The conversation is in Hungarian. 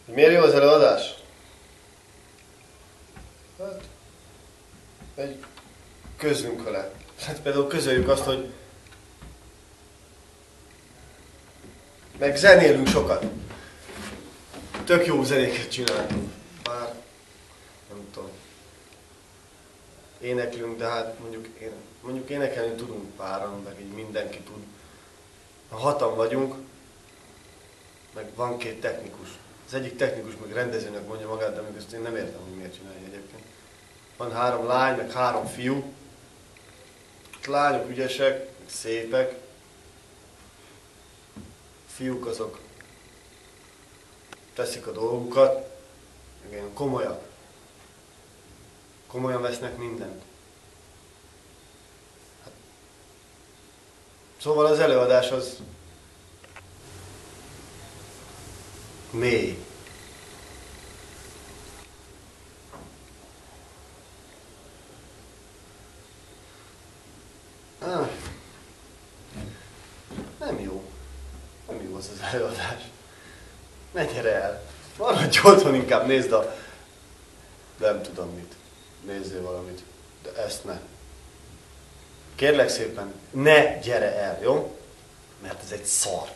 Miért jó az előadás? Hát, egy közlünk vele. Hát például közöljük azt, hogy meg zenélünk sokat. Tök jó zenéket csinálunk. Bár, nem tudom. Éneklünk, de hát mondjuk énekelni tudunk páran, meg így mindenki tud. Ha hatan vagyunk, meg van két technikus. Az egyik technikus meg rendezőnek mondja magát, de még ezt én nem értem, hogy miért csinálja egyébként. Van 3 lány, meg 3 fiú. A lányok ügyesek, meg szépek. A fiúk azok teszik a dolgukat, meg ilyen komolyak. Komolyan vesznek mindent. Hát. Szóval az előadás az mély. Nem jó. Nem jó az az előadás. Ne gyere el. Maradj otthon, inkább nézd a... Nem tudom mit. Nézzél valamit. De ezt ne. Kérlek szépen, ne gyere el, jó? Mert ez egy szar.